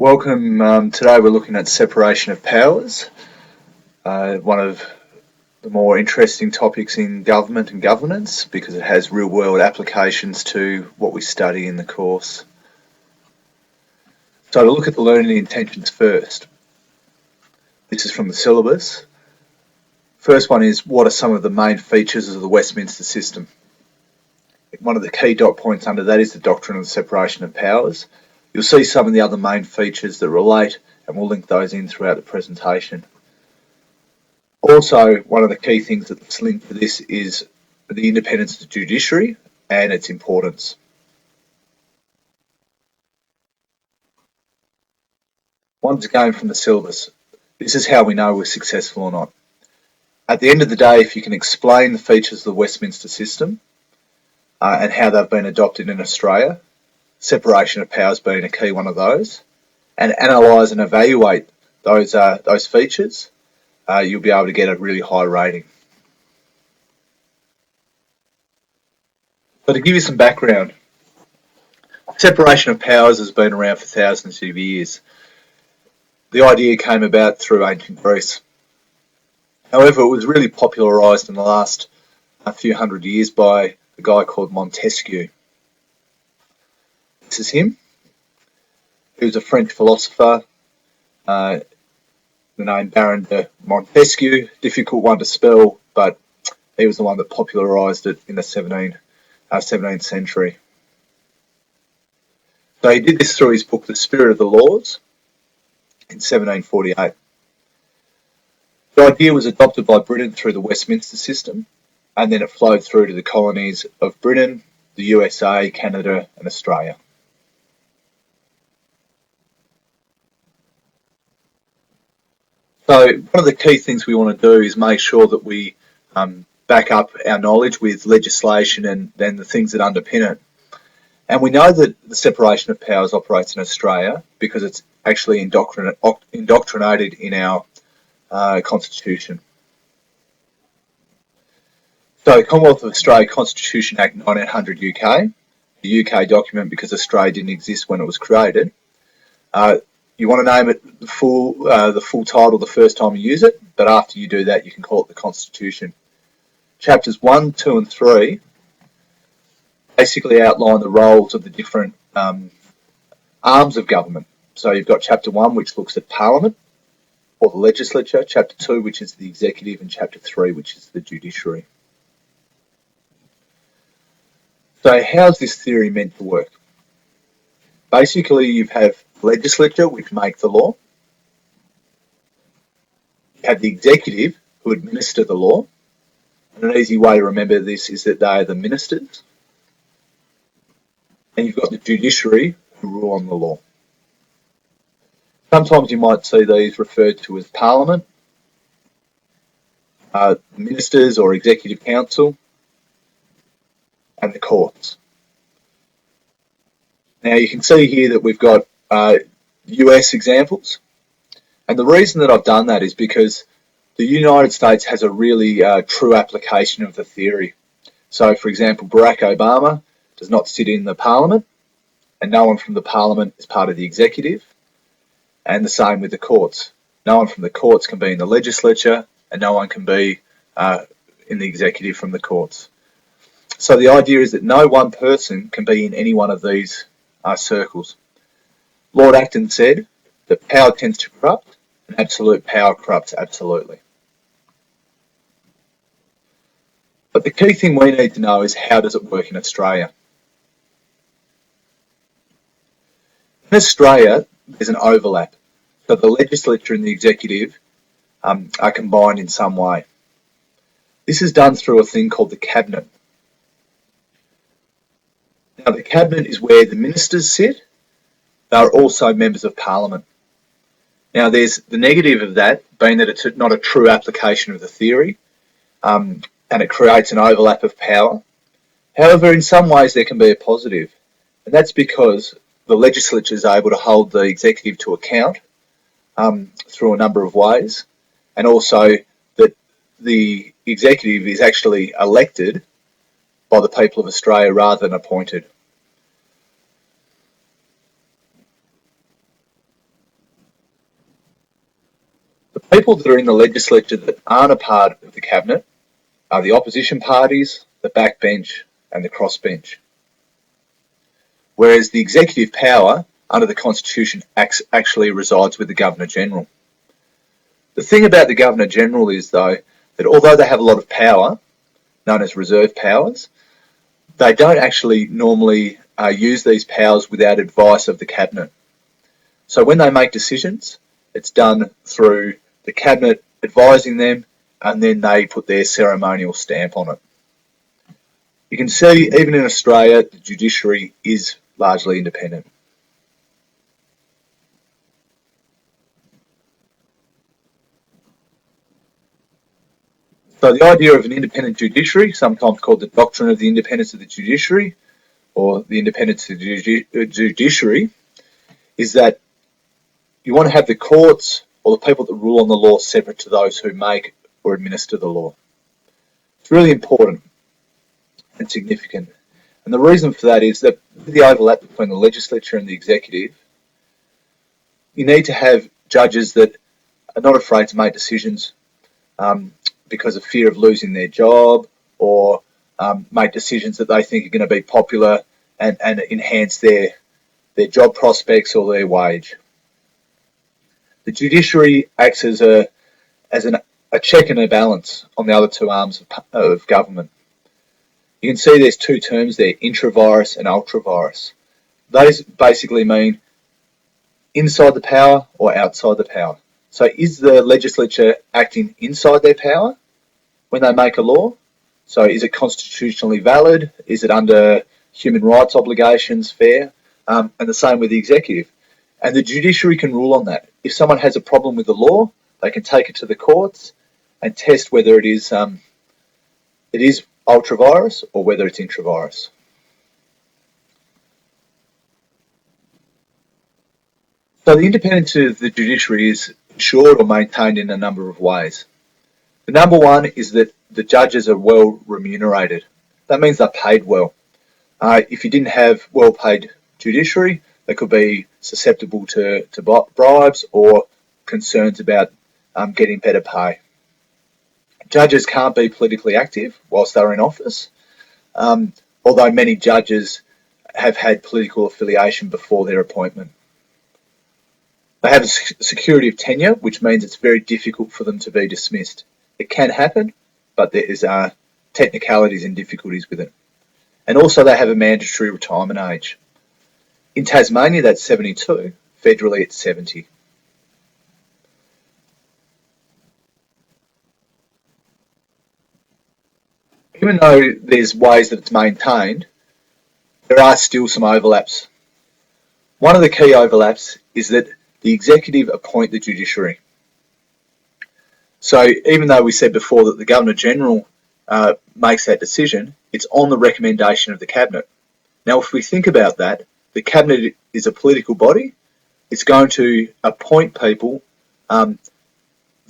Welcome. Today we're looking at separation of powers, one of the more interesting topics in government and governance because it has real-world applications to what we study in the course. So to look at the learning intentions first, this is from the syllabus. First one is, what are some of the main features of the Westminster system? One of the key dot points under that is the doctrine of the separation of powers. You'll see some of the other main features that relate, and we'll link those in throughout the presentation. Also, one of the key things that's linked to this is the independence of the judiciary and its importance. Once again from the syllabus, this is how we know we're successful or not. At the end of the day, if you can explain the features of the Westminster system and how they've been adopted in Australia, separation of powers being a key one of those, and analyse and evaluate those features, you'll be able to get a really high rating. So to give you some background, separation of powers has been around for thousands of years. The idea came about through ancient Greece. However, it was really popularised in the last few hundred years by a guy called Montesquieu. This is him. He was a French philosopher. The name Baron de Montesquieu, difficult one to spell, but he was the one that popularised it in the 17th century. So he did this through his book, The Spirit of the Laws, in 1748. The idea was adopted by Britain through the Westminster system, and then it flowed through to the colonies of Britain, the USA, Canada, and Australia. So one of the key things we want to do is make sure that we back up our knowledge with legislation and then the things that underpin it. And we know that the separation of powers operates in Australia because it's actually indoctrinated in our Constitution. So Commonwealth of Australia Constitution Act 1900 UK, the UK document because Australia didn't exist when it was created. You want to name it the full title the first time you use it, but after you do that, you can call it the Constitution. Chapters 1, 2, and 3 basically outline the roles of the different arms of government. So you've got Chapter 1, which looks at Parliament or the legislature, Chapter 2, which is the executive, and Chapter 3, which is the judiciary. So how's this theory meant to work? Basically, you have legislature, which make the law. You have the executive, who administer the law. And an easy way to remember this is that they are the ministers. And you've got the judiciary, who rule on the law. Sometimes you might see these referred to as Parliament, ministers or executive council, and the courts. Now you can see here that we've got US examples, and the reason that I've done that is because the United States has a really true application of the theory. So for example, Barack Obama does not sit in the Parliament, and no one from the Parliament is part of the executive, and the same with the courts. No one from the courts can be in the legislature, and no one can be in the executive from the courts. So the idea is that no one person can be in any one of these circles. Lord Acton said that power tends to corrupt, and absolute power corrupts absolutely. But the key thing we need to know is, how does it work in Australia? In Australia, there's an overlap. So the legislature and the executive are combined in some way. This is done through a thing called the Cabinet. Now, the Cabinet is where the ministers sit. They are also members of Parliament. Now, there's the negative of that, being that it's not a true application of the theory, and it creates an overlap of power. However, in some ways there can be a positive, and that's because the legislature is able to hold the executive to account through a number of ways, and also that the executive is actually elected by the people of Australia rather than appointed. People that are in the legislature that aren't a part of the cabinet are the opposition parties, the backbench, and the crossbench. Whereas the executive power under the Constitution actually resides with the Governor-General. The thing about the Governor-General is, though, that although they have a lot of power, known as reserve powers, they don't actually normally use these powers without advice of the Cabinet. So when they make decisions, it's done through the Cabinet advising them, and then they put their ceremonial stamp on it. You can see, even in Australia, the judiciary is largely independent. So the idea of an independent judiciary, sometimes called the doctrine of the independence of the judiciary, or the independence of the judiciary, is that you want to have the courts or the people that rule on the law separate to those who make or administer the law. It's really important and significant. And the reason for that is that with the overlap between the legislature and the executive, you need to have judges that are not afraid to make decisions because of fear of losing their job, or make decisions that they think are going to be popular and enhance their job prospects or their wage. The judiciary acts as a check and a balance on the other two arms of government. You can see there's two terms there, intra-vires and ultra-vires. Those basically mean inside the power or outside the power. So is the legislature acting inside their power when they make a law? So is it constitutionally valid? Is it under human rights obligations fair? And the same with the executive. And the judiciary can rule on that. If someone has a problem with the law, they can take it to the courts and test whether it is ultra-vires or whether it's intra-vires. So the independence of the judiciary is ensured or maintained in a number of ways. The number one is that the judges are well remunerated. That means they're paid well. If you didn't have well-paid judiciary, they could be susceptible to bribes or concerns about getting better pay. Judges can't be politically active whilst they're in office, although many judges have had political affiliation before their appointment. They have a security of tenure, which means it's very difficult for them to be dismissed. It can happen, but there is technicalities and difficulties with it. And also they have a mandatory retirement age. In Tasmania, that's 72. Federally, it's 70. Even though there's ways that it's maintained, there are still some overlaps. One of the key overlaps is that the executive appoint the judiciary. So even though we said before that the Governor-General makes that decision, it's on the recommendation of the Cabinet. Now, if we think about that, the Cabinet is a political body. It's going to appoint people that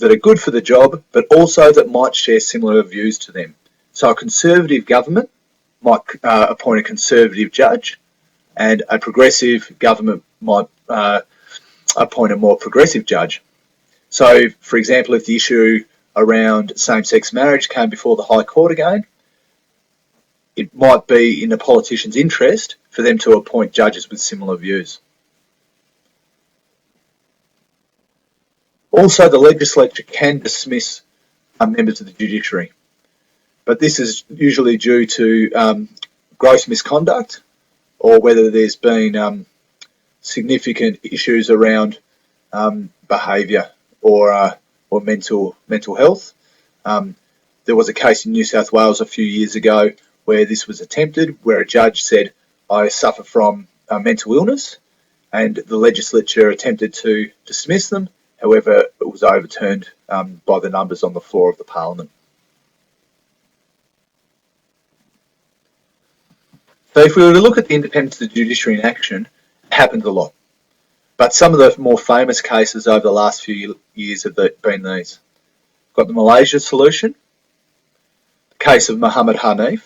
are good for the job, but also that might share similar views to them. So a Conservative government might appoint a Conservative judge, and a progressive government might appoint a more progressive judge. So, for example, if the issue around same-sex marriage came before the High Court again, it might be in the politician's interest for them to appoint judges with similar views. Also, the legislature can dismiss members of the judiciary, but this is usually due to gross misconduct, or whether there's been significant issues around behaviour or mental health. There was a case in New South Wales a few years ago where this was attempted, where a judge said, "I suffer from mental illness," and the legislature attempted to dismiss them. However, it was overturned by the numbers on the floor of the Parliament. So if we were to look at the independence of the judiciary in action, it happens a lot. But some of the more famous cases over the last few years have been these. We've got the Malaysia solution, the case of Muhammad Hanif,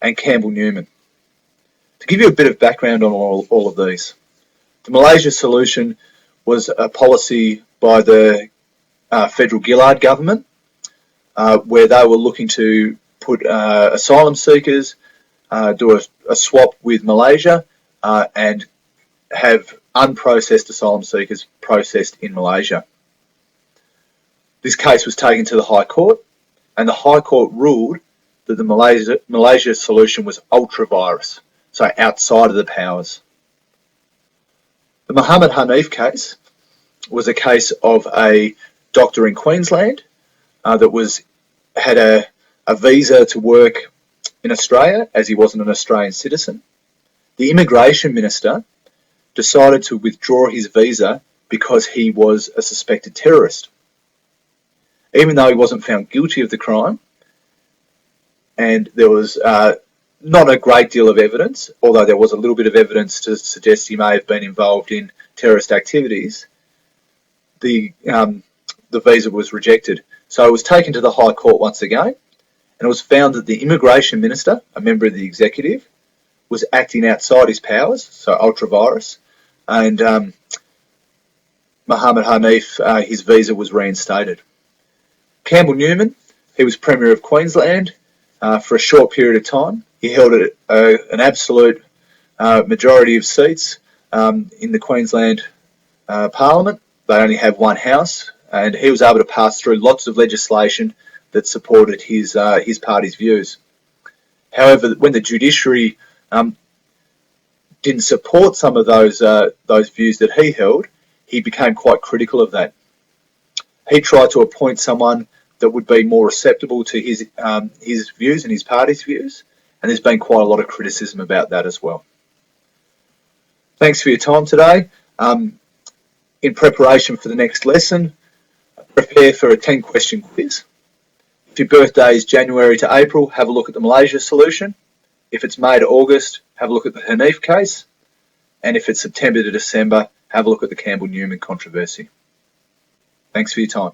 and Campbell Newman. To give you a bit of background on all of these, the Malaysia solution was a policy by the federal Gillard government, where they were looking to put asylum seekers, do a swap with Malaysia, and have unprocessed asylum seekers processed in Malaysia. This case was taken to the High Court, and the High Court ruled that the Malaysia solution was ultra-virus, so outside of the powers. The Muhammad Hanif case was a case of a doctor in Queensland that had a visa to work in Australia, as he wasn't an Australian citizen. The immigration minister decided to withdraw his visa because he was a suspected terrorist. Even though he wasn't found guilty of the crime, and there was not a great deal of evidence, although there was a little bit of evidence to suggest he may have been involved in terrorist activities, the visa was rejected. So it was taken to the High Court once again, and it was found that the immigration minister, a member of the executive, was acting outside his powers, so ultra-virus, and Muhammad Hanif, his visa was reinstated. Campbell Newman, he was Premier of Queensland for a short period of time. He held an absolute majority of seats in the Queensland Parliament. They only have one house, and he was able to pass through lots of legislation that supported his party's views. However, when the judiciary didn't support some of those views that he held, he became quite critical of that. He tried to appoint someone that would be more acceptable to his views and his party's views, and there's been quite a lot of criticism about that as well. Thanks for your time today. In preparation for the next lesson, prepare for a 10-question quiz. If your birthday is January to April, have a look at the Malaysia solution. If it's May to August, have a look at the Hanif case. And if it's September to December, have a look at the Campbell-Newman controversy. Thanks for your time.